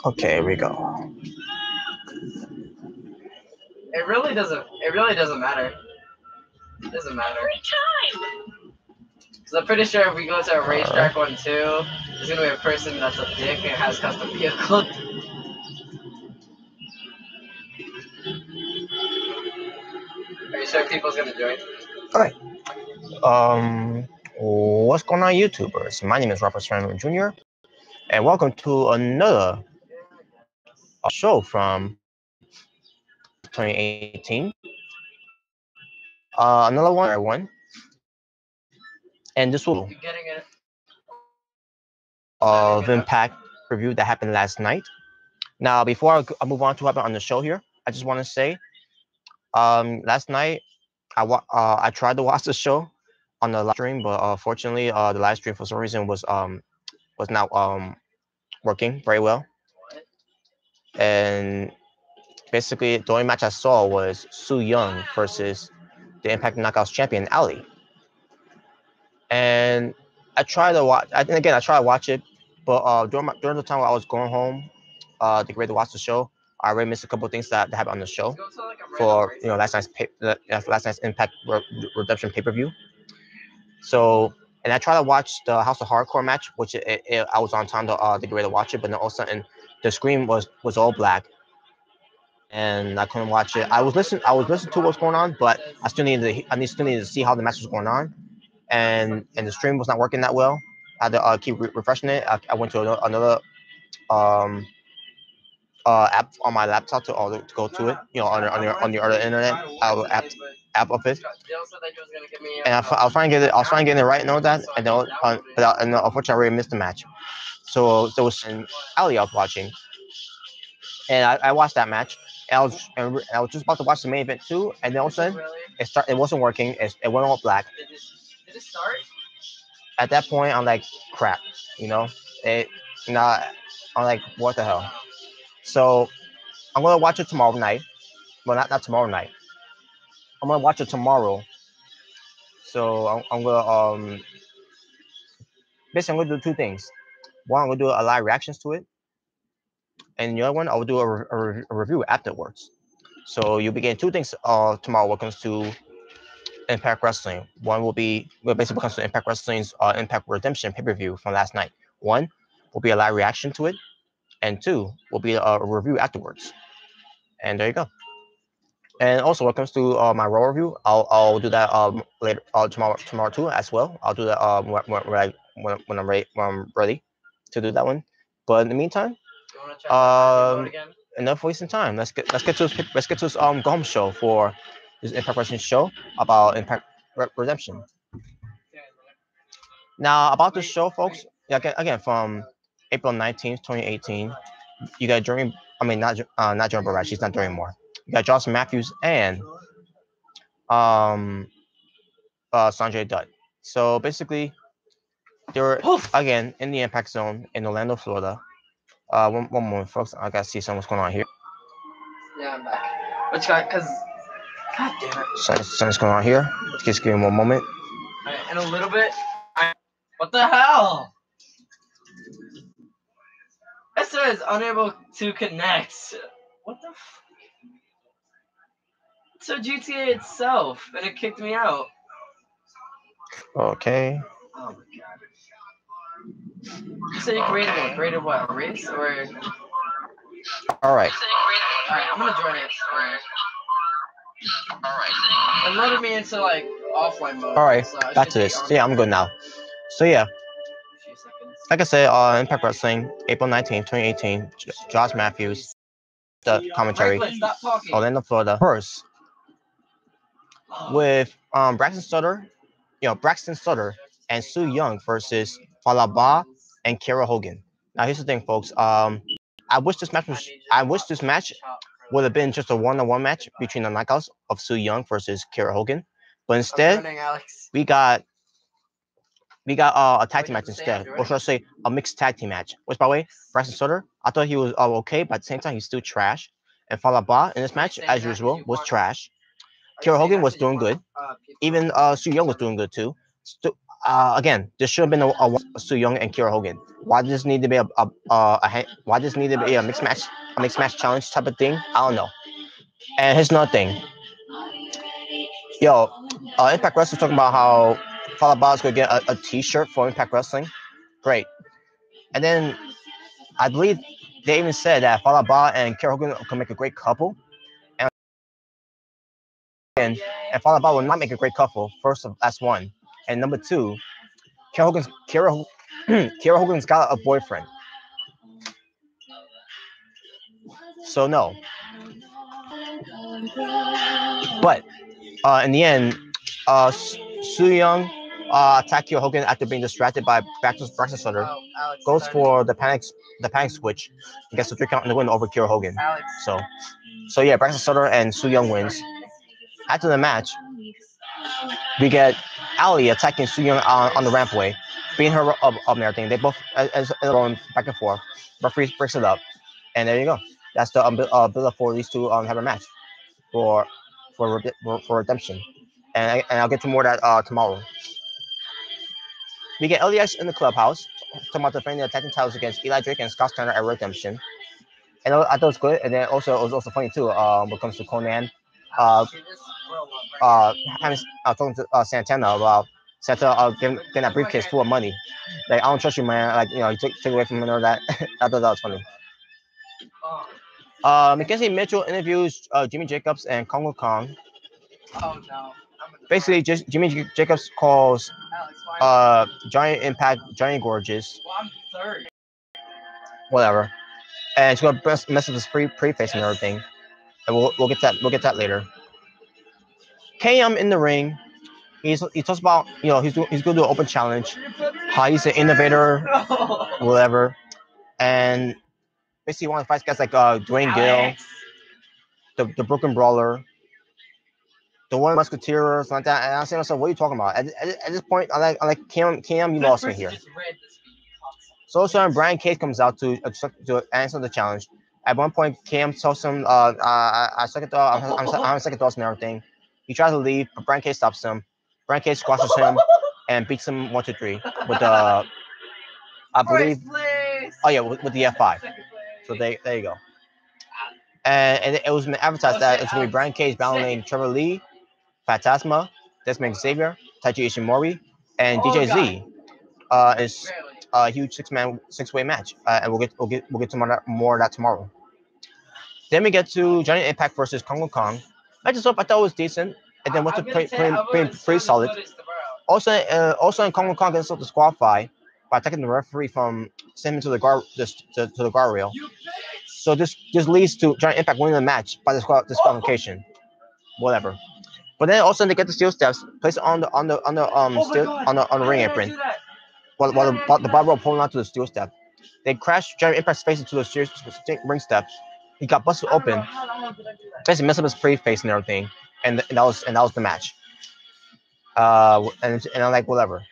Okay, here we go. It really doesn't. It really doesn't matter. It doesn't matter. Because I'm pretty sure if we go to a racetrack 1-2, there's gonna be a person that's a dick and has custom vehicles. Are you sure people's gonna join? Alright. What's going on, YouTubers? My name is Robert Serrano Jr. and welcome to another show from 2018. Another one. And this will be of Impact review that happened last night. Now, before I move on to what happened on the show here, I just want to say, last night I tried to watch the show on the live stream, but unfortunately, the live stream for some reason was not working very well. And basically, the only match I saw was Su Yung versus the Impact Knockouts champion Ali. And I tried to watch. I tried to watch it, but during the time I was going home to get ready to watch the show, I already missed a couple of things that happened on the show for last night's Impact Redemption pay-per-view. So, and I tried to watch the House of Hardcore match, which I was on time to get ready to watch it, but then all of a sudden the screen was all black, and I couldn't watch it. I was listening to what's going on, but I still needed to see how the match was going on, and the stream was not working that well. I had to keep refreshing it. I went to another app on my laptop to go to it, on the other internet app of it. And I was trying to get it. I was trying to get it right and all that, and then unfortunately I already missed the match. So there was an Ali I was watching, and I watched that match. And I was just about to watch the main event too, and then all of a sudden it wasn't working. It went all black. Did it start? At that point, I'm like, crap, I'm like, what the hell? So I'm gonna watch it tomorrow night. Well, not tomorrow night. I'm gonna watch it tomorrow. So I'm gonna basically I'm gonna do two things. One, I'm gonna do a live reactions to it, and the other one I will do a review afterwards. So you'll be getting two things tomorrow when it comes to Impact Wrestling. One will be basically when it comes to Impact Wrestling's Impact Redemption pay-per-view from last night. One will be a live reaction to it, and two will be a review afterwards. And there you go. And also, when it comes to my Raw review, I'll do that later tomorrow too as well. I'll do that when I'm ready to do that one. But in the meantime, enough wasting time. Let's get to this go home show for this Impact Wrestling show about Impact Redemption. Now about this show, folks. Again from April 19th, 2018. You got Jeremy. I mean not Jeremy Borash. She's not there anymore. You got Josh Matthews and Sanjay Dutt. So basically, they're again in the Impact Zone in Orlando, Florida. One moment, folks. I gotta see what's going on here. Yeah, I'm back. Which guy? Cause, god damn it. Something's going on here. Just give me one moment. Right, in a little bit. What the hell? It says unable to connect. What the? So GTA itself, and it kicked me out. Okay. Oh my god. You said you created one. Created what? Race or? Alright. Alright, I'm gonna join it. Alright. It loaded me into like offline mode. Alright, so back to this. So yeah, I'm good now. So yeah. Like I said, Impact Wrestling, April 19th, 2018. Josh Matthews, the commentary. Orlando, Florida. First, with Braxton Sutter and Su Yung versus Falaba and Kara Hogan. Now here's the thing, folks. I wish this match would have been just a one-on-one match between the knockouts of Su Yung versus Kara Hogan, but instead we got a tag team match instead, or should I say a mixed tag team match. Which, by the way, Braxton Sutter, I thought he was okay, but at the same time he's still trash. And Falaba in this match, as usual, was trash. Kara Hogan was doing good. Even Su Yung was doing good too. Again, this should have been a Su Young and Kira Hogan. Why does this need to be why does this need to be a mixed match challenge type of thing? I don't know. And here's another thing. Yo, Impact Wrestling talking about how Falaba is gonna get a T-shirt for Impact Wrestling. Great. And then I believe they even said that Falaba and Kira Hogan can make a great couple. And Falaba will not make a great couple. First, that's one. And number two, Kira Hogan's got a boyfriend. So no. But in the end, Su Young attacked Kira Hogan after being distracted by Braxton Sutter. Goes for the panic switch and gets the 3 count in the win over Kira Hogan. So yeah, Braxton Sutter and Su Young wins. After the match, we get Ali attacking Su Young on the rampway, beating her up and everything. They both as going back and forth. Referee breaks it up, and there you go. That's the build up for these two have a match for redemption, and I'll get to more of that tomorrow. We get LEX in the clubhouse talking about defending the attacking titles against Eli Drake and Scott Steiner at redemption, and I thought it was good. And then also it was also funny too when it comes to Conan. Talking to Santana about Santana getting that briefcase full of money. Like, I don't trust you, man. Like, you take away from him or that. I thought that was funny. Mackenzie Mitchell interviews Jimmy Jacobs and Kongo Kong. Oh no. Basically, just Jimmy Jacobs calls Giant Impact Giant Gorgeous. Well, I'm third. Whatever. And she's gonna mess with his preface and everything. And we'll get that later. KM in the ring. He talks about he's gonna do an open challenge, how he's an innovator, whatever, and basically he wants to fight guys like Dwayne Gill, the Brooklyn Brawler, the One Musketeer, or something like that. And I say to myself, what are you talking about? At this point, I like KM, you lost me here. So Brian Cage comes out to answer the challenge. At one point, Cam tells him, I second thought, I'm second thoughts and everything. He tries to leave, but Brian Cage stops him. Brian Cage squashes him and beats him 1-2-3 with I believe, with the F5. So there you go. And it was advertised that it's going to be Brian Cage battling Trevor Lee, Phantasma, Desmond Xavier, Taiji Ishimori, and DJ Z. Is a huge six-way match, and we'll get to more of that tomorrow. Then we get to Johnny Impact versus Kongo Kong. Match itself I thought was decent, and then went to pretty solid. Also in Kongo Kong gets disqualified by attacking the referee from sending him to the guardrail. So this leads to Johnny Impact winning the match by disqualification. Whatever. But then also they get the steel steps, place it on the ring apron. While the barbell pulling onto the steel step, they crashed Johnny Impact's face into the ring steps. He got busted open, basically messed up his preface and everything, and that was the match. And I'm like, whatever.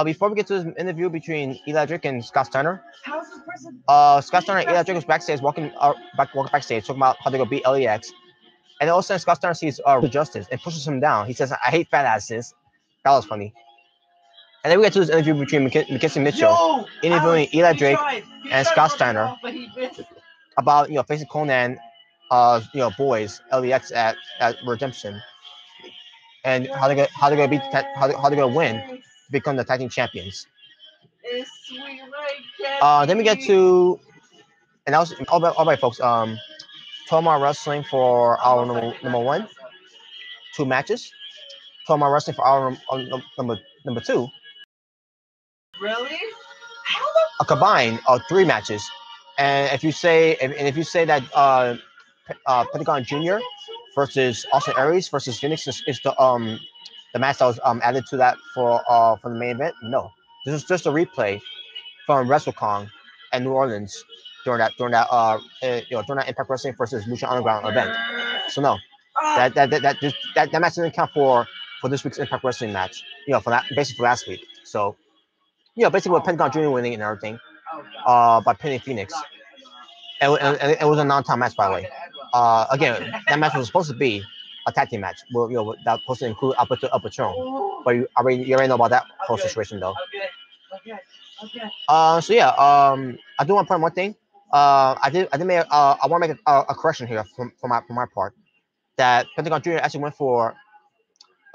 Before we get to this interview between Eli Drake and Scott Steiner, Scott Steiner and Eli Drake was backstage walking backstage talking about how they're gonna beat LEX, and all of a sudden Scott Steiner sees Justice and pushes him down. He says, "I hate fat asses." That was funny. And then we get to this interview between Mackenzie Mitchell interviewing Eli Drake and Scott Steiner about facing Conan, boys LEX at Redemption, and how they're gonna win to become the tag team champions. Then we get to, and that was all right, folks. Tomar Wrestling for our number 1, 2 matches. Tomar Wrestling for our number 2. Really? A combined 3 matches. And if you say that Pentagon Jr. versus Austin Aries versus Phoenix is the match that was added to that for the main event, no, this is just a replay from WrestleCon and New Orleans during that Impact Wrestling versus Lucha Underground event. So no, that match doesn't count for this week's Impact Wrestling match. For that basically for last week. So basically with Pentagon Jr. winning and everything, by pinning Phoenix. And it was a non-time match, by the way. Again, that match was supposed to be a tag team match. Well, that's supposed to include Upper Throne. But you already know about that whole situation though. So yeah, I do want to point one thing. I want to make a correction here from my part that Pentagon Junior actually went for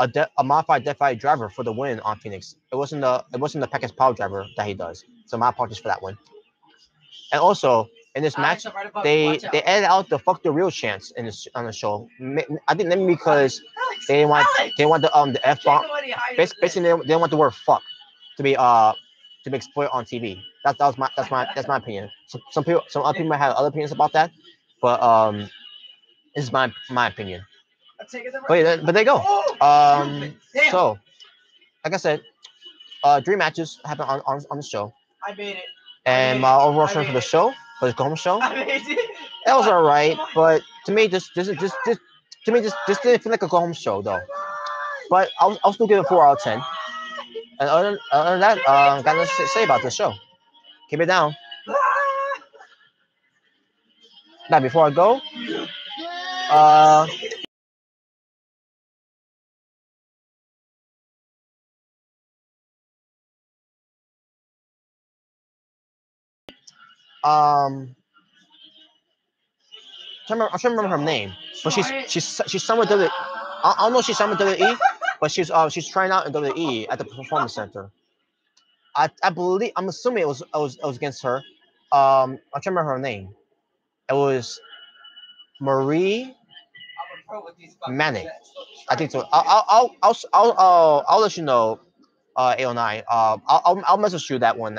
a modified Death Valley driver for the win on Phoenix. It wasn't the package power driver that he does. So my apologies for that one. And also in this match, they added out the "fuck the real" chants on the show. I think maybe because they didn't want the F bomb. Basically, they didn't want the word "fuck" to be exploited on TV. That's my opinion. Some other people might have other opinions about that, but this is my opinion. But there you go. So like I said, three matches happened on the show. I made it. And my overall score for the show, for the home show, that was alright. But to me, this didn't feel like a go home show though. But I'll still give it 4 out of 10. And other than that, got nothing to say about the show. Keep it down. Now before I go, I'm trying to remember her name, but she's somewhere WWE. I don't know if she's somewhere WWE, but she's trying out in WWE at the Performance Center. I believe I'm assuming it was against her. I'm trying to remember her name. It was Marie Manic. I think so. I'll let you know. 809. I'll message you that one.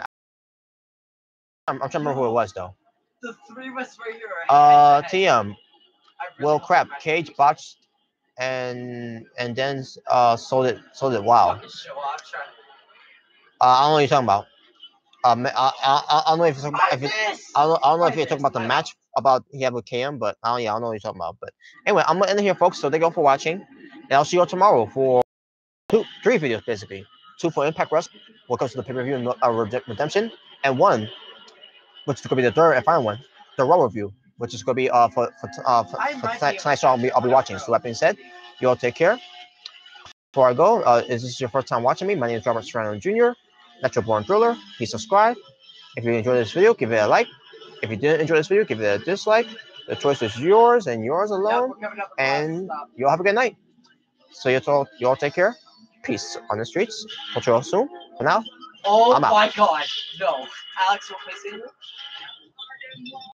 I'm trying to remember who it was though. The three of us right here. TM. Well, crap. Cage botched and then sold it. Wow. I don't know what you're talking about. I don't know if I don't know if you're talking about the match about he had with KM, but I don't know what you're talking about. But anyway, I'm gonna end it here, folks. So thank you all for watching, and I'll see you all tomorrow for three videos basically. 2 for Impact Wrestling, what comes to the pay-per-view and Redemption, and 1, which is gonna be the third and final one, the Raw review, which is gonna be for tonight's show I'll be watching. So that being said, you all take care. Before I go, is this your first time watching me? My name is Robert Serrano Jr., Natural Born Thriller. Please subscribe. If you enjoyed this video, give it a like. If you didn't enjoy this video, give it a dislike. The choice is yours and yours alone. And you all have a good night. So you all take care. Peace on the streets. Catch you all soon. For now, Oh I'm out. my god. No. Alex will place it.